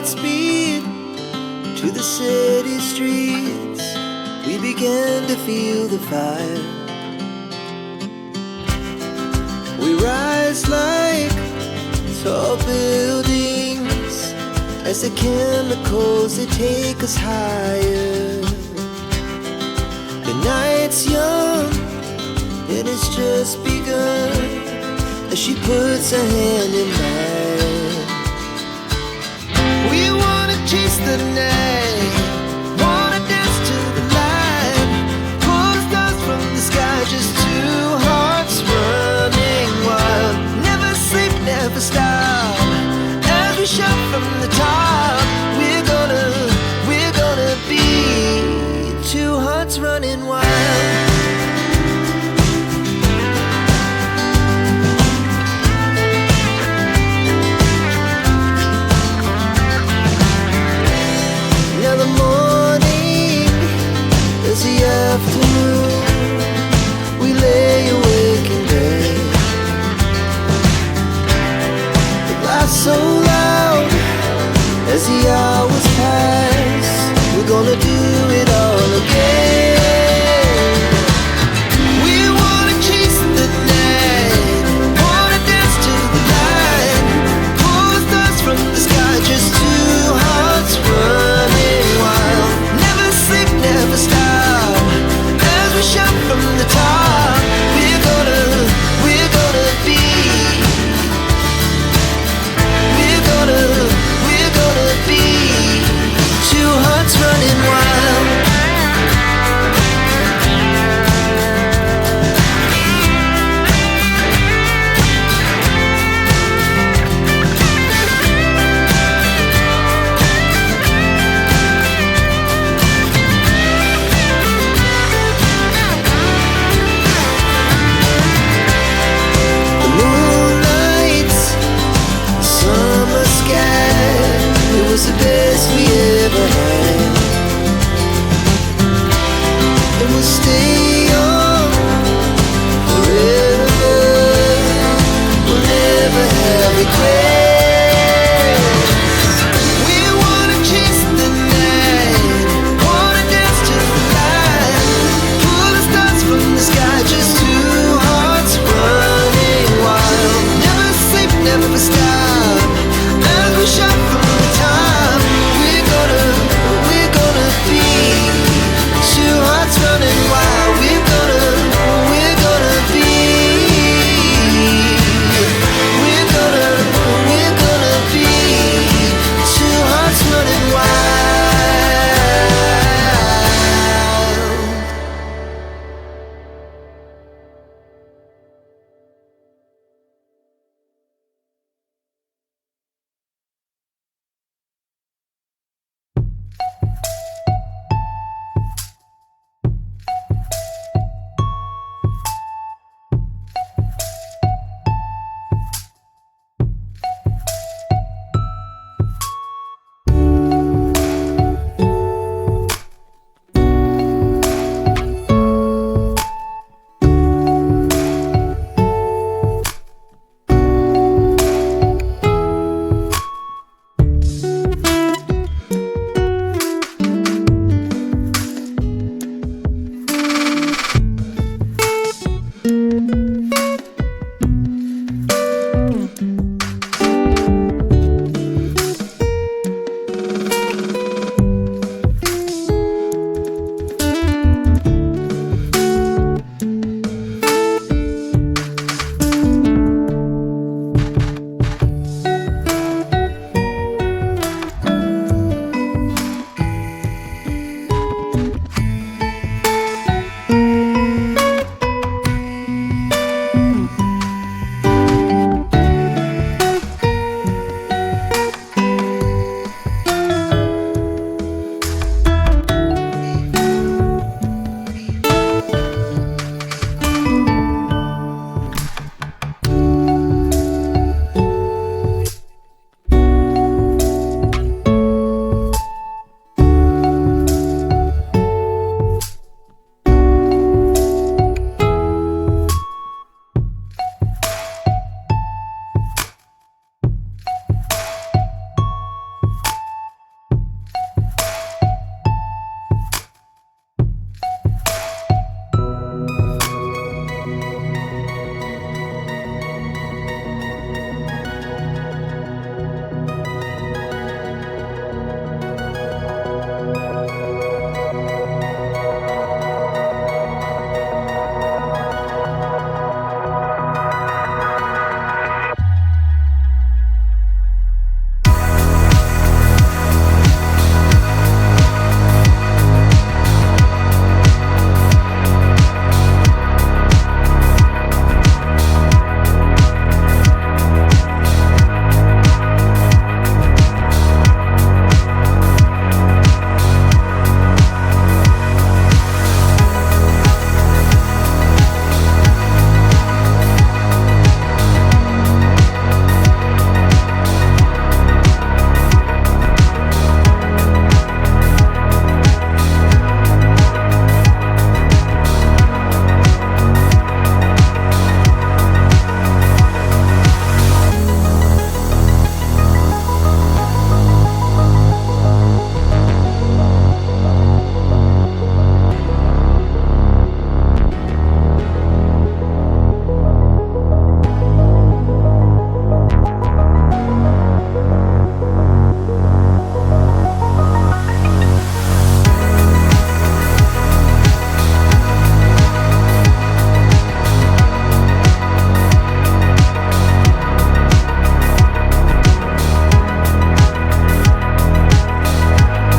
hearts beat to the city streets. We began to feel the fire. We rise like tall buildings as the chemicals, they take us higher. The night's young and it's just begun as she puts her hand in mine. We wanna chase the night, wanna dance to the light, pull the stars from the sky, just two hearts running wild. Never sleep, never stop, as we shout from the top. We're gonna be two hearts running wild. Now the morning is the afternoon. We lay awake in bed. The laughs so loud as the hours pass. We're gonna do it all again.